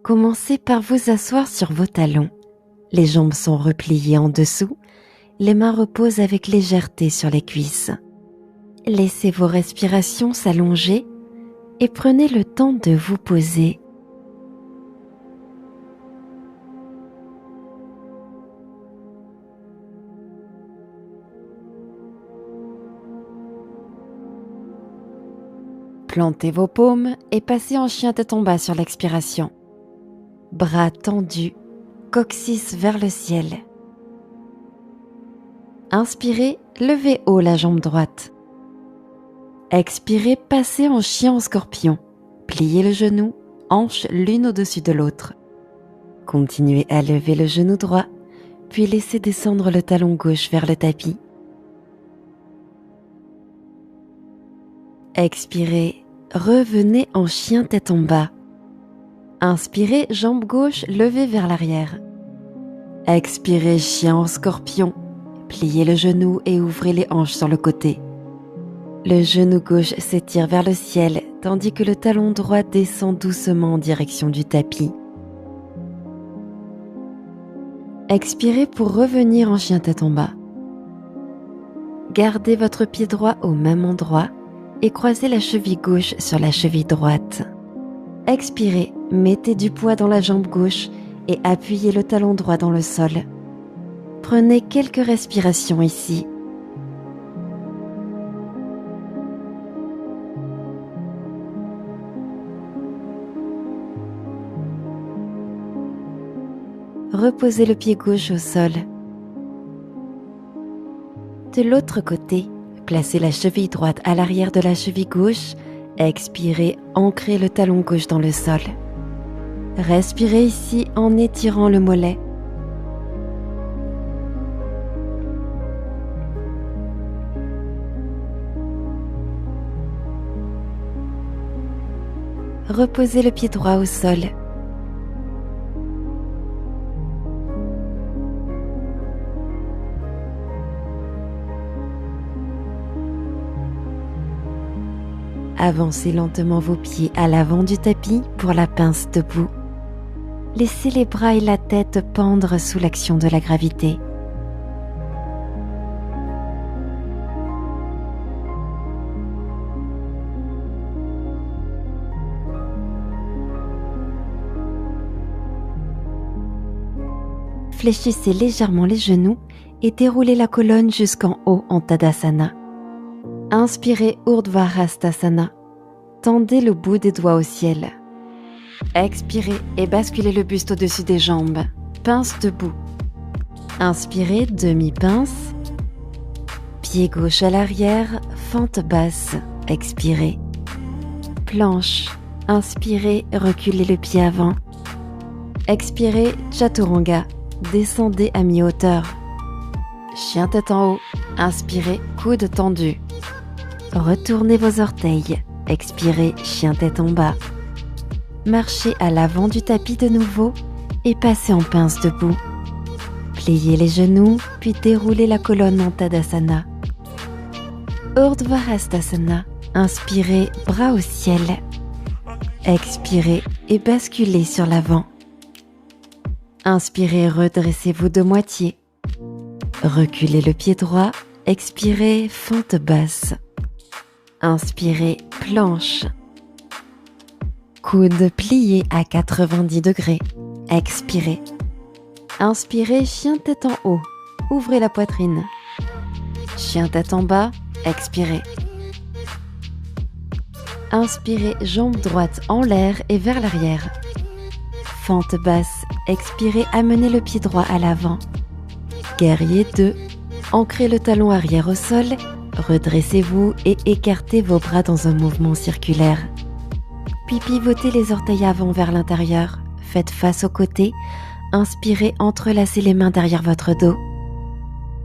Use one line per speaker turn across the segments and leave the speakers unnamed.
Commencez par vous asseoir sur vos talons. Les jambes sont repliées en dessous, les mains reposent avec légèreté sur les cuisses. Laissez vos respirations s'allonger et prenez le temps de vous poser. Plantez vos paumes et passez en chien tête en bas sur l'expiration. Bras tendus, coccyx vers le ciel. Inspirez, levez haut la jambe droite. Expirez, passez en chien en scorpion. Pliez le genou, hanches l'une au-dessus de l'autre. Continuez à lever le genou droit, puis laissez descendre le talon gauche vers le tapis. Expirez, revenez en chien tête en bas. Inspirez, jambe gauche levée vers l'arrière. Expirez, chien en scorpion. Pliez le genou et ouvrez les hanches sur le côté. Le genou gauche s'étire vers le ciel, tandis que le talon droit descend doucement en direction du tapis. Expirez pour revenir en chien tête en bas. Gardez votre pied droit au même endroit et croisez la cheville gauche sur la cheville droite. Expirez, mettez du poids dans la jambe gauche et appuyez le talon droit dans le sol. Prenez quelques respirations ici. Reposez le pied gauche au sol. De l'autre côté, placez la cheville droite à l'arrière de la cheville gauche. Expirez, ancrez le talon gauche dans le sol. Respirez ici en étirant le mollet. Reposez le pied droit au sol. Avancez lentement vos pieds à l'avant du tapis pour la pince debout. Laissez les bras et la tête pendre sous l'action de la gravité. Fléchissez légèrement les genoux et déroulez la colonne jusqu'en haut en Tadasana. Inspirez Urdhva Hastasana. Tendez le bout des doigts au ciel. Expirez et basculez le buste au-dessus des jambes. Pince debout. Inspirez, demi-pince. Pied gauche à l'arrière, fente basse. Expirez. Planche. Inspirez, reculez le pied avant. Expirez, Chaturanga. Descendez à mi-hauteur. Chien tête en haut. Inspirez, coude tendu. Retournez vos orteils. Expirez, chien tête en bas. Marchez à l'avant du tapis de nouveau et passez en pince debout. Pliez les genoux, puis déroulez la colonne en Tadasana. Urdhva Hastasana. Inspirez, bras au ciel. Expirez et basculez sur l'avant. Inspirez, redressez-vous de moitié. Reculez le pied droit. Expirez, fente basse. Inspirez, planche. Coude plié à 90 degrés. Expirez. Inspirez, chien tête en haut. Ouvrez la poitrine. Chien tête en bas. Expirez. Inspirez, jambe droite en l'air et vers l'arrière. Fente basse. Expirez, amenez le pied droit à l'avant. Guerrier 2. Ancrez le talon arrière au sol. Redressez-vous et écartez vos bras dans un mouvement circulaire. Puis pivotez les orteils avant vers l'intérieur. Faites face au côté. Inspirez, entrelacez les mains derrière votre dos.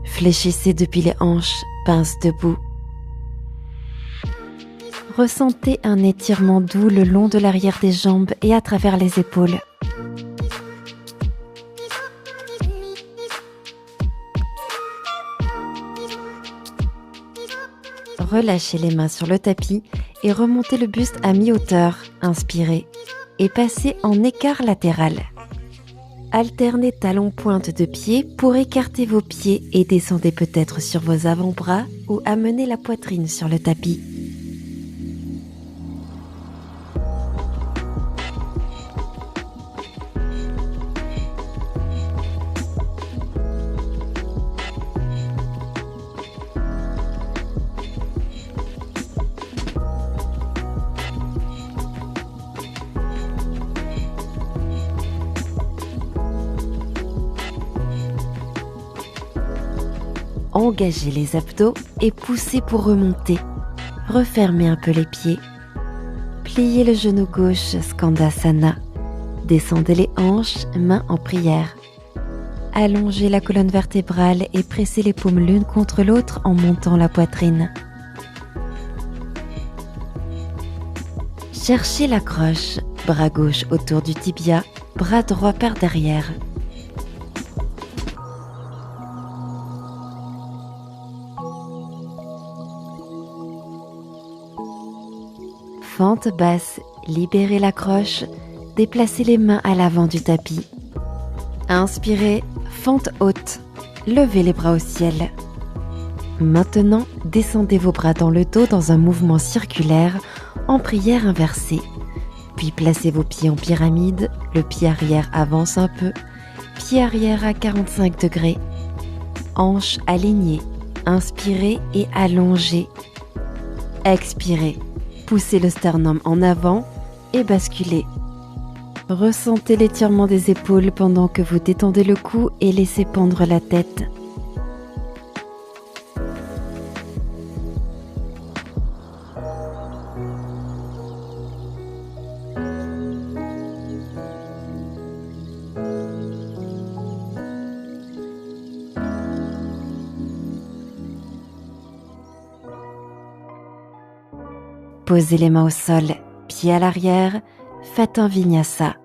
Fléchissez depuis les hanches, pince debout. Ressentez un étirement doux le long de l'arrière des jambes et à travers les épaules. Relâchez les mains sur le tapis et remontez le buste à mi-hauteur. Inspirez et passez en écart latéral. Alternez talons-pointe de pied pour écarter vos pieds et descendez peut-être sur vos avant-bras ou amenez la poitrine sur le tapis. Engagez les abdos et poussez pour remonter. Refermez un peu les pieds. Pliez le genou gauche, Skandasana. Descendez les hanches, mains en prière. Allongez la colonne vertébrale et pressez les paumes l'une contre l'autre en montant la poitrine. Cherchez l'accroche, bras gauche autour du tibia, bras droit par derrière. Fente basse, libérez l'accroche, déplacez les mains à l'avant du tapis. Inspirez, fente haute, levez les bras au ciel. Maintenant, descendez vos bras dans le dos dans un mouvement circulaire en prière inversée. Puis placez vos pieds en pyramide, le pied arrière avance un peu, pied arrière à 45 degrés. Hanches alignées, inspirez et allongez. Expirez. Poussez le sternum en avant et basculez. Ressentez l'étirement des épaules pendant que vous détendez le cou et laissez pendre la tête. Posez les mains au sol, pieds à l'arrière, faites un vinyasa.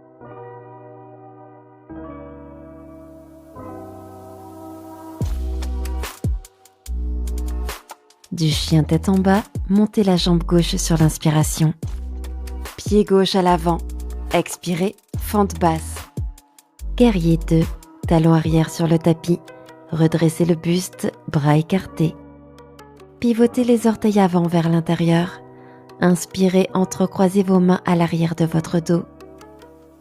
Du chien tête en bas, montez la jambe gauche sur l'inspiration. Pied gauche à l'avant, expirez, fente basse. Guerrier 2, talon arrière sur le tapis, redressez le buste, bras écartés. Pivotez les orteils avant vers l'intérieur. Inspirez, entrecroisez vos mains à l'arrière de votre dos.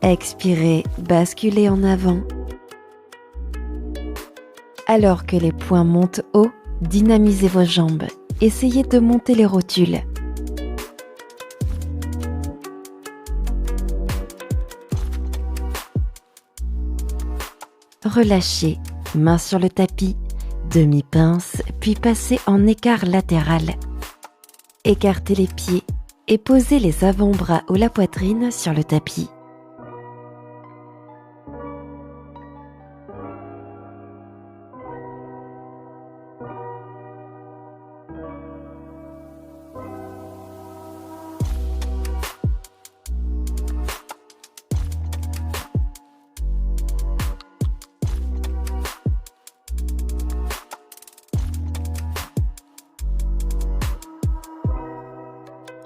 Expirez, basculez en avant. Alors que les poings montent haut, dynamisez vos jambes. Essayez de monter les rotules. Relâchez, mains sur le tapis, demi-pince, puis passez en écart latéral. Écartez les pieds et posez les avant-bras ou la poitrine sur le tapis.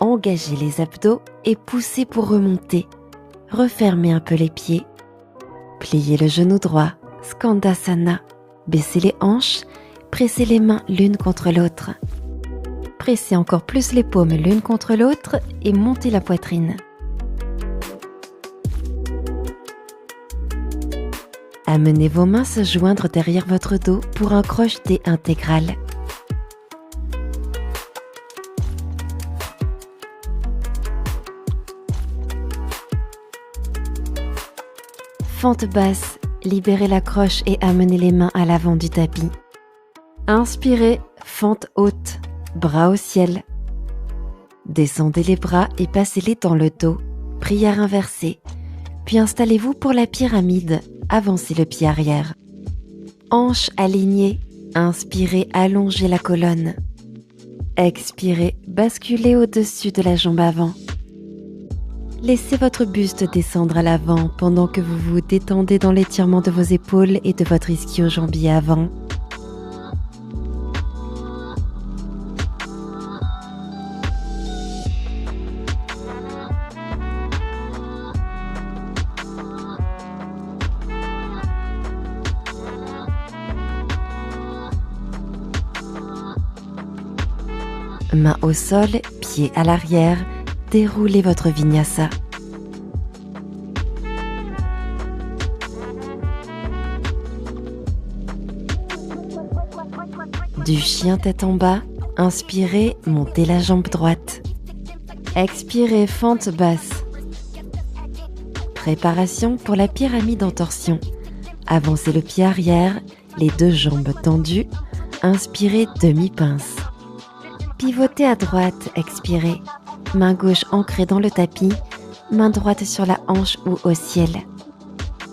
Engagez les abdos et poussez pour remonter. Refermez un peu les pieds. Pliez le genou droit, Skandasana. Baissez les hanches, pressez les mains l'une contre l'autre. Pressez encore plus les paumes l'une contre l'autre et montez la poitrine. Amenez vos mains se joindre derrière votre dos pour un crocheté intégral. Fente basse, libérez l'accroche et amenez les mains à l'avant du tapis. Inspirez, fente haute, bras au ciel. Descendez les bras et passez-les dans le dos, prière inversée. Puis installez-vous pour la pyramide, avancez le pied arrière. Hanches alignées, inspirez, allongez la colonne. Expirez, basculez au-dessus de la jambe avant. Laissez votre buste descendre à l'avant pendant que vous vous détendez dans l'étirement de vos épaules et de votre ischio-jambier avant. Mains au sol, pieds à l'arrière, déroulez votre vinyasa. Du chien tête en bas, inspirez, montez la jambe droite. Expirez, fente basse. Préparation pour la pyramide en torsion. Avancez le pied arrière, les deux jambes tendues. Inspirez, demi-pince. Pivotez à droite, expirez. Main gauche ancrée dans le tapis, main droite sur la hanche ou au ciel.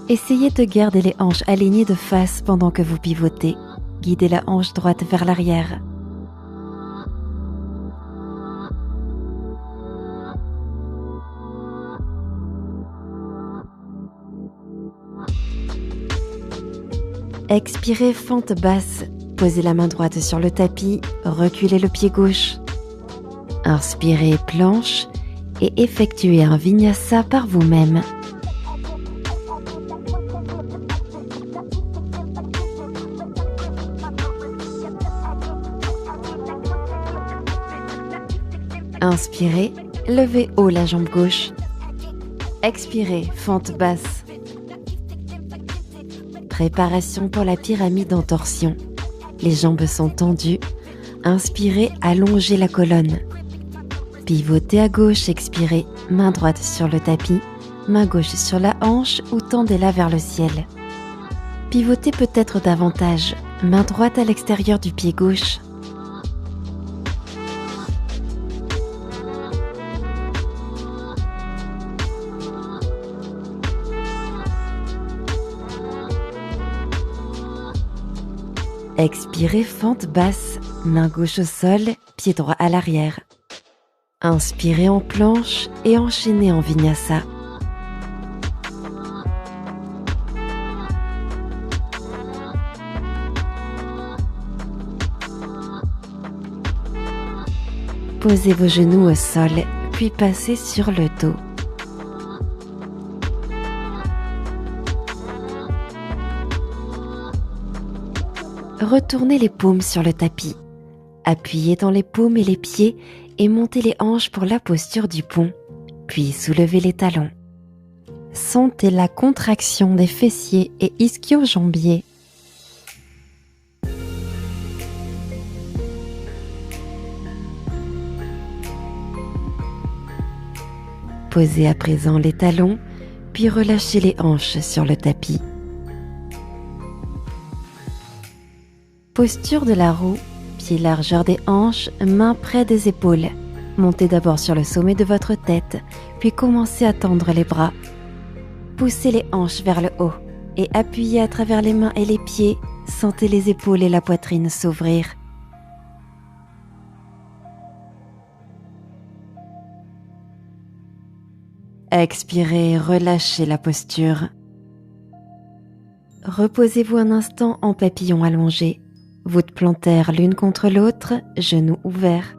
Essayez de garder les hanches alignées de face pendant que vous pivotez. Guidez la hanche droite vers l'arrière. Expirez, fente basse. Posez la main droite sur le tapis, reculez le pied gauche. Inspirez, planche et effectuez un vinyasa par vous-même. Inspirez, levez haut la jambe gauche. Expirez, fente basse. Préparation pour la pyramide en torsion. Les jambes sont tendues. Inspirez, allongez la colonne. Pivotez à gauche, expirez, main droite sur le tapis, main gauche sur la hanche ou tendez-la vers le ciel. Pivotez peut-être davantage, main droite à l'extérieur du pied gauche. Expirez, fente basse, main gauche au sol, pied droit à l'arrière. Inspirez en planche et enchaînez en vinyasa. Posez vos genoux au sol, puis passez sur le dos. Retournez les paumes sur le tapis. Appuyez dans les paumes et les pieds et montez les hanches pour la posture du pont, puis soulevez les talons. Sentez la contraction des fessiers et ischio-jambiers. Posez à présent les talons, puis relâchez les hanches sur le tapis. Posture de la roue, pieds largeur des hanches, mains près des épaules. Montez d'abord sur le sommet de votre tête, puis commencez à tendre les bras. Poussez les hanches vers le haut et appuyez à travers les mains et les pieds. Sentez les épaules et la poitrine s'ouvrir. Expirez, relâchez la posture. Reposez-vous un instant en papillon allongé. Voûte plantaire l'une contre l'autre, genoux ouverts.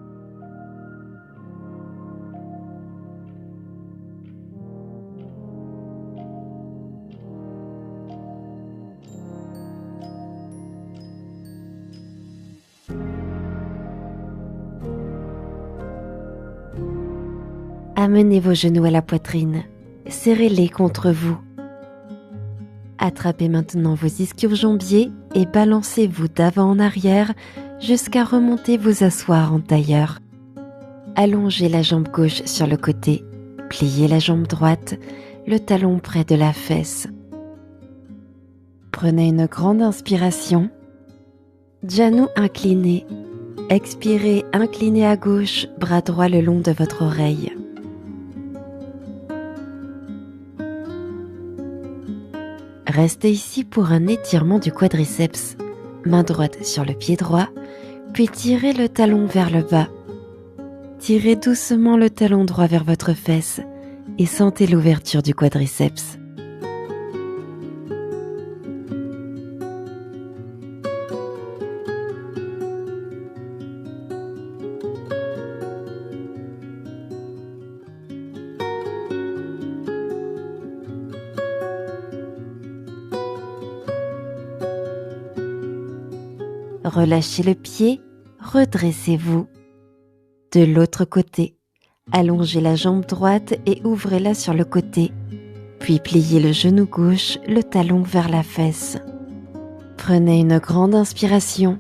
Amenez vos genoux à la poitrine, serrez-les contre vous. Attrapez maintenant vos ischio-jambiers et balancez-vous d'avant en arrière jusqu'à remonter vous asseoir en tailleur. Allongez la jambe gauche sur le côté, pliez la jambe droite, le talon près de la fesse. Prenez une grande inspiration. Genou incliné. Expirez, inclinez à gauche, bras droit le long de votre oreille. Restez ici pour un étirement du quadriceps. Main droite sur le pied droit, puis tirez le talon vers le bas. Tirez doucement le talon droit vers votre fesse et sentez l'ouverture du quadriceps. Relâchez le pied, redressez-vous. De l'autre côté, allongez la jambe droite et ouvrez-la sur le côté. Puis pliez le genou gauche, le talon vers la fesse. Prenez une grande inspiration.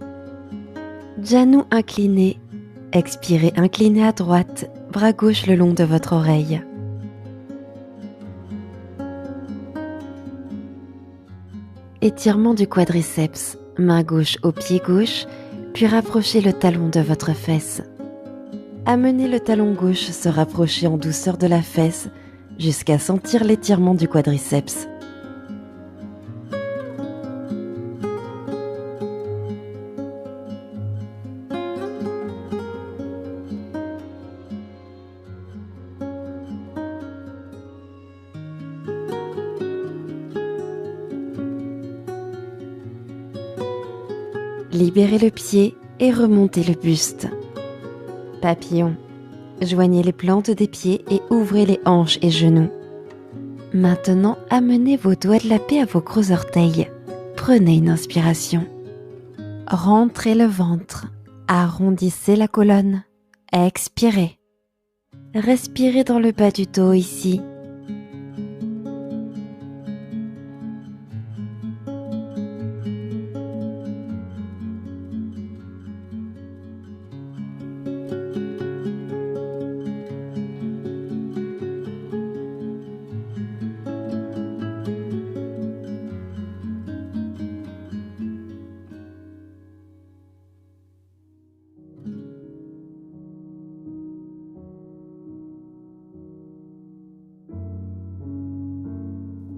Genou incliné. Expirez incliné à droite, bras gauche le long de votre oreille. Étirement du quadriceps, main gauche au pied gauche, puis rapprochez le talon de votre fesse. Amenez le talon gauche se rapprocher en douceur de la fesse jusqu'à sentir l'étirement du quadriceps. Libérez le pied et remontez le buste. Papillon. Joignez les plantes des pieds et ouvrez les hanches et genoux. Maintenant, amenez vos doigts de la paix à vos gros orteils. Prenez une inspiration. Rentrez le ventre. Arrondissez la colonne. Expirez. Respirez dans le bas du dos ici.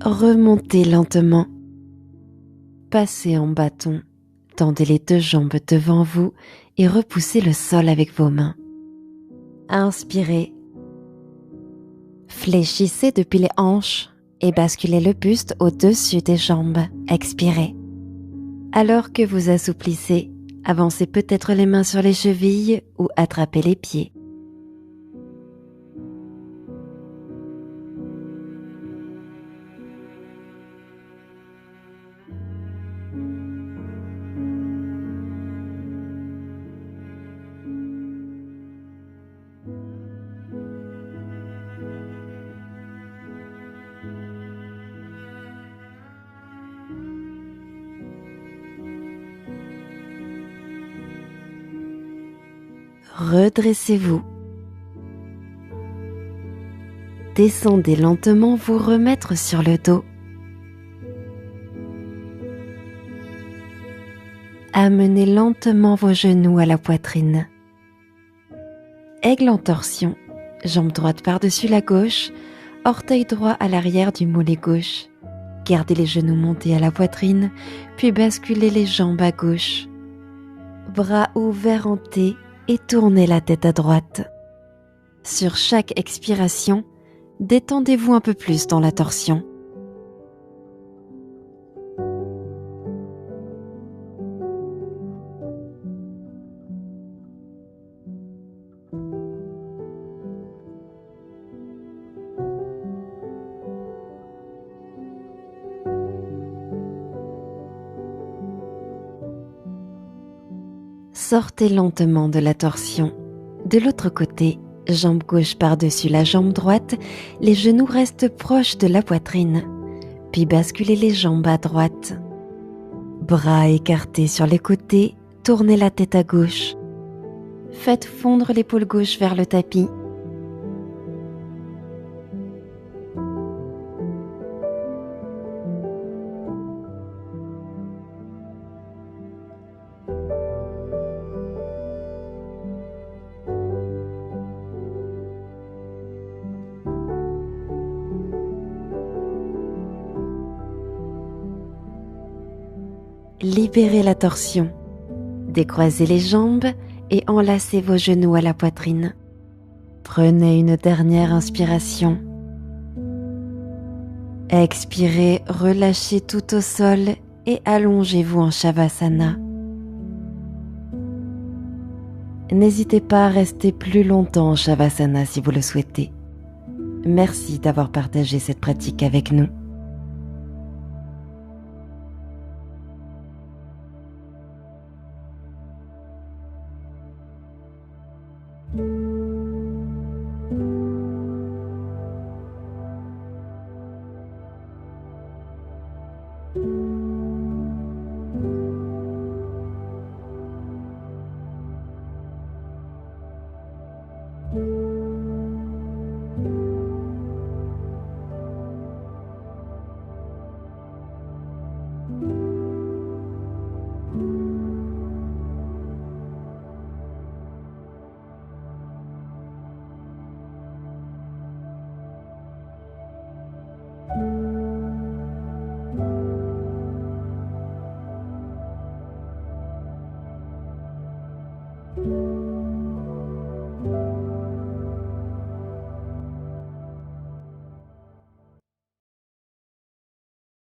Remontez lentement. Passez en bâton. Tendez les deux jambes devant vous et repoussez le sol avec vos mains. Inspirez. Fléchissez depuis les hanches et basculez le buste au-dessus des jambes. Expirez. Alors que vous assouplissez, avancez peut-être les mains sur les chevilles ou attrapez les pieds. Redressez-vous. Descendez lentement vous remettre sur le dos. Amenez lentement vos genoux à la poitrine. Aigle en torsion, jambe droite par-dessus la gauche, orteil droit à l'arrière du mollet gauche. Gardez les genoux montés à la poitrine, puis basculez les jambes à gauche. Bras ouverts en T et tournez la tête à droite. Sur chaque expiration, détendez-vous un peu plus dans la torsion. Sortez lentement de la torsion. De l'autre côté, jambe gauche par-dessus la jambe droite, les genoux restent proches de la poitrine. Puis basculez les jambes à droite. Bras écartés sur les côtés, tournez la tête à gauche. Faites fondre l'épaule gauche vers le tapis. Libérez la torsion. Décroisez les jambes et enlacez vos genoux à la poitrine. Prenez une dernière inspiration. Expirez, relâchez tout au sol et allongez-vous en Shavasana. N'hésitez pas à rester plus longtemps en Shavasana si vous le souhaitez. Merci d'avoir partagé cette pratique avec nous.